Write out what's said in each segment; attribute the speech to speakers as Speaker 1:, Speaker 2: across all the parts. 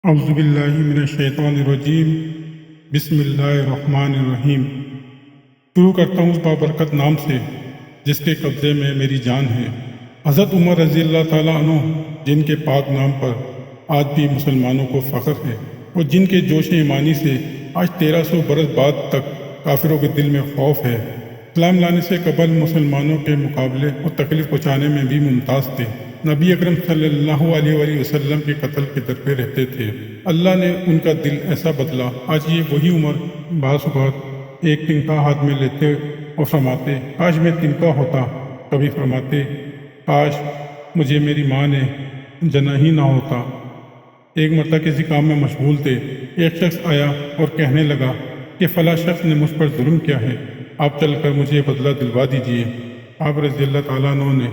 Speaker 1: اعوذ باللہ من الشیطان الرجیم۔ بسم اللہ الرحمن الرحیم۔ شروع کرتا ہوں اس بابرکت نام سے جس کے قبضے میں میری جان ہے۔ حضرت عمر رضی اللہ تعالیٰ عنہ، جن کے پاک نام پر آج بھی مسلمانوں کو فخر ہے اور جن کے جوش ایمانی سے آج 1300 برس بعد تک کافروں کے دل میں خوف ہے، اسلام لانے سے قبل مسلمانوں کے مقابلے اور تکلیف پہنچانے میں بھی ممتاز تھے۔ نبی اکرم صلی اللہ علیہ وآلہ وسلم کے قتل کے در پہ رہتے تھے۔ اللہ نے ان کا دل ایسا بدلا، آج یہ وہی عمر بعض اوقات ایک تنکا ہاتھ میں لیتے اور فرماتے کاش میں تنکا ہوتا، کبھی فرماتے کاش مجھے میری ماں نے جنا ہی نہ ہوتا۔ ایک مرتبہ کسی کام میں مشغول تھے، ایک شخص آیا اور کہنے لگا کہ فلاں شخص نے مجھ پر ظلم کیا ہے، آپ چل کر مجھے بدلہ دلوا دیجیے۔ آپ رضی اللہ تعالیٰ عنہ نے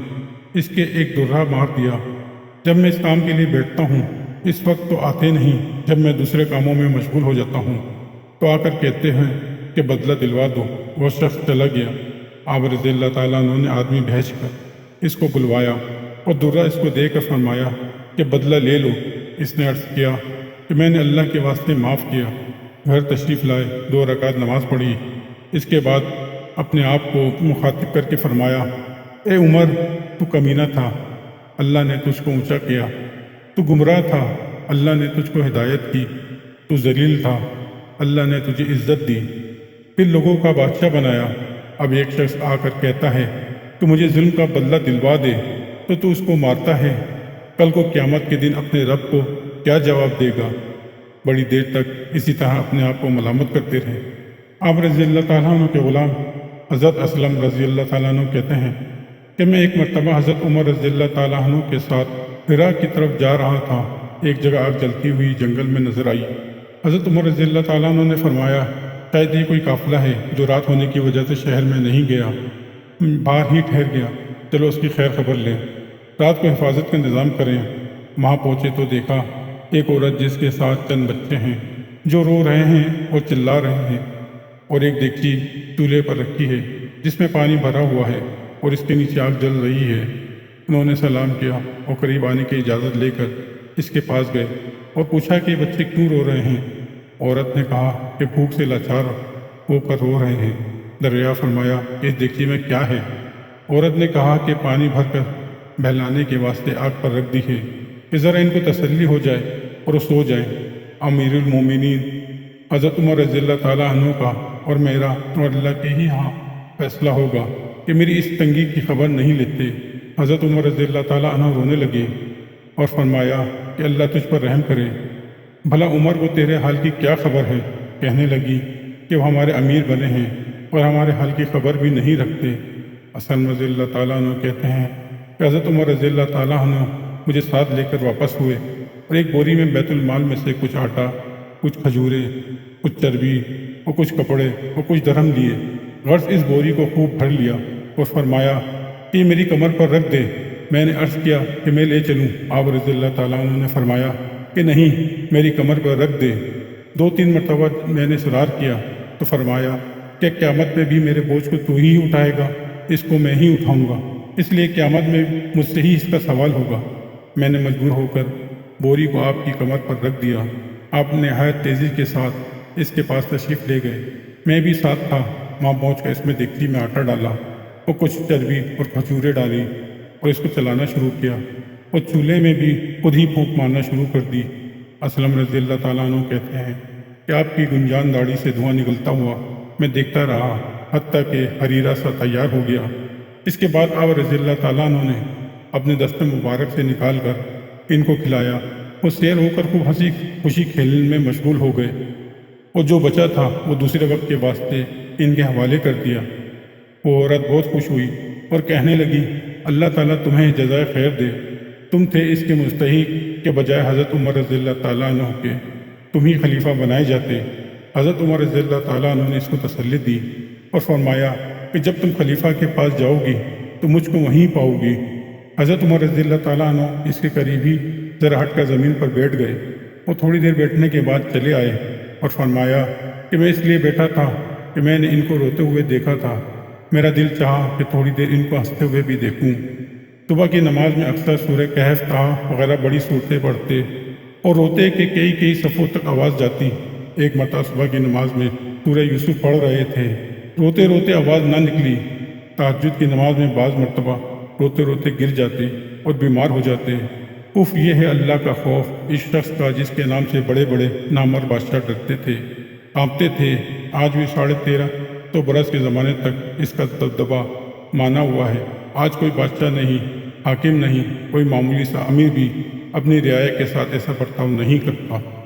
Speaker 1: اس کے ایک درہ مار دیا۔ جب میں اس کام کے لیے بیٹھتا ہوں اس وقت تو آتے نہیں، جب میں دوسرے کاموں میں مشغول ہو جاتا ہوں تو آ کر کہتے ہیں کہ بدلہ دلوا دو۔ وہ شخص چلا گیا۔ آپ رضی اللہ تعالیٰ عنہ نے آدمی بھیج کر اس کو بلوایا اور درہ اس کو دے کر فرمایا کہ بدلہ لے لو۔ اس نے عرض کیا کہ میں نے اللہ کے واسطے معاف کیا۔ گھر تشریف لائے، 2 رکعت نماز پڑھی۔ اس کے بعد اپنے آپ کو مخاطب کر کے فرمایا، اے عمر، تو کمینہ تھا، اللہ نے تجھ کو اونچا کیا۔ تو گمراہ تھا، اللہ نے تجھ کو ہدایت کی۔ تو ذلیل تھا، اللہ نے تجھے عزت دی، پھر لوگوں کا بادشاہ بنایا۔ اب ایک شخص آ کر کہتا ہے کہ مجھے ظلم کا بدلہ دلوا دے تو اس کو مارتا ہے۔ کل کو قیامت کے دن اپنے رب کو کیا جواب دے گا؟ بڑی دیر تک اسی طرح اپنے آپ کو ملامت کرتے رہے۔ آپ رضی اللہ تعالیٰ عنہ کے غلام حضرت اسلم رضی اللہ تعالیٰ عنہ کہتے ہیں کہ میں ایک مرتبہ حضرت عمر رضی اللہ تعالیٰ عنہ کے ساتھ حرا کی طرف جا رہا تھا۔ ایک جگہ آگ جلتی ہوئی جنگل میں نظر آئی۔ حضرت عمر رضی اللہ تعالیٰ عنہ نے فرمایا شاید یہ کوئی قافلہ ہے جو رات ہونے کی وجہ سے شہر میں نہیں گیا، باہر ہی ٹھہر گیا، چلو اس کی خیر خبر لیں، رات کو حفاظت کا انتظام کریں۔ وہاں پہنچے تو دیکھا ایک عورت جس کے ساتھ چند بچے ہیں جو رو رہے ہیں اور چلا رہے ہیں، اور ایک دیگچی چولہے پر رکھی ہے جس میں پانی بھرا ہوا ہے اور اس کے نیچے آگ جل رہی ہے۔ انہوں نے سلام کیا اور قریب آنے کی اجازت لے کر اس کے پاس گئے اور پوچھا کہ بچے کیوں رو رہے ہیں؟ عورت نے کہا کہ بھوک سے لاچار ہو کر رو رہے ہیں۔ دریا فرمایا کہ اس دیگچی میں کیا ہے؟ عورت نے کہا کہ پانی بھر کر بہلانے کے واسطے آگ پر رکھ دی ہے کہ ذرا ان کو تسلی ہو جائے اور وہ سو جائیں۔ امیر المومنین حضرت عمر رضی اللہ تعالیٰ عنہ کا اور میرا اور اللہ کے ہی ہاں فیصلہ ہوگا کہ میری اس تنگی کی خبر نہیں لیتے۔ حضرت عمر رضی اللہ تعالیٰ عنہ رونے لگے اور فرمایا کہ اللہ تجھ پر رحم کرے، بھلا عمر کو تیرے حال کی کیا خبر ہے؟ کہنے لگی کہ وہ ہمارے امیر بنے ہیں اور ہمارے حال کی خبر بھی نہیں رکھتے۔ حسن رضی اللہ تعالیٰ عنہ کہتے ہیں کہ حضرت عمر رضی اللہ تعالیٰ عنہ مجھے ساتھ لے کر واپس ہوئے اور ایک بوری میں بیت المال میں سے کچھ آٹا، کچھ کھجوریں، کچھ چربی اور کچھ کپڑے اور کچھ درہم لیے۔ غرض اس بوری کو خوب بھر لیا اور فرمایا کہ یہ میری کمر پر رکھ دے۔ میں نے عرض کیا کہ میں لے چلوں۔ آپ رضی اللہ تعالیٰ عنہ نے فرمایا کہ نہیں، میری کمر پر رکھ دے۔ 2-3 مرتبہ میں نے اصرار کیا تو فرمایا کہ قیامت میں بھی میرے بوجھ کو تو ہی اٹھائے گا، اس کو میں ہی اٹھاؤں گا، اس لیے قیامت میں مجھ سے ہی اس کا سوال ہوگا۔ میں نے مجبور ہو کر بوری کو آپ کی کمر پر رکھ دیا۔ آپ نہایت تیزی کے ساتھ اس کے پاس تشریف لے گئے۔ میں بھی ساتھ تھا۔ وہاں پہنچ کر اس میں دیگچی میں آٹا ڈالا اور کچھ چربی اور کھجوریں ڈالی اور اس کو چلانا شروع کیا اور چولہے میں بھی خود ہی پھونک مارنا شروع کر دی۔ اسلم رضی اللہ تعالیٰ عنہ کہتے ہیں کہ آپ کی گنجان داڑھی سے دھواں نکلتا ہوا میں دیکھتا رہا حتیٰ کہ حریرہ سا تیار ہو گیا۔ اس کے بعد آپ رضی اللہ تعالیٰ عنہ نے اپنے دست مبارک سے نکال کر ان کو کھلایا۔ وہ سیر ہو کر خوب ہنسی خوشی کھیلنے میں مشغول ہو گئے اور جو بچا تھا وہ دوسرے وقت کے واسطے ان کے حوالے کر دیا۔ وہ عورت بہت خوش ہوئی اور کہنے لگی اللہ تعالیٰ تمہیں جزائے خیر دے، تم تھے اس کے مستحق کے بجائے حضرت عمر رضی اللہ تعالیٰ عنہ کے تم ہی خلیفہ بنائے جاتے۔ حضرت عمر رضی اللہ تعالیٰ عنہ نے اس کو تسلی دی اور فرمایا کہ جب تم خلیفہ کے پاس جاؤ گی تو مجھ کو وہیں پاؤ گی۔ حضرت عمر رضی اللہ تعالیٰ عنہ اس کے قریب ہی ذرا ہٹ کر زمین پر بیٹھ گئے۔ وہ تھوڑی دیر بیٹھنے کے بعد چلے آئے اور فرمایا کہ میں اس لیے بیٹھا تھا کہ میں نے ان کو روتے ہوئے دیکھا تھا، میرا دل چاہا کہ تھوڑی دیر ان کو ہنستے ہوئے بھی دیکھوں۔ صبح کی نماز میں اکثر سورہ کہف، طٰہٰ وغیرہ بڑی صورتیں پڑھتے اور روتے کہ کئی کئی صفوں تک آواز جاتی۔ ایک مرتبہ صبح کی نماز میں سورہ یوسف پڑھ رہے تھے، روتے روتے آواز نہ نکلی۔ تہجد کی نماز میں بعض مرتبہ روتے روتے گر جاتے اور بیمار ہو جاتے۔ اف، یہ ہے اللہ کا خوف اس شخص کا جس کے نام سے بڑے بڑے نامور بادشاہ ڈرتے تھے، کانپتے تھے۔ آج بھی 1350 برس کے زمانے تک اس کا دبدبہ مانا ہوا ہے۔ آج کوئی بادشاہ نہیں، حاکم نہیں، کوئی معمولی سا امیر بھی اپنی رعایا کے ساتھ ایسا برتاؤ نہیں کرتا۔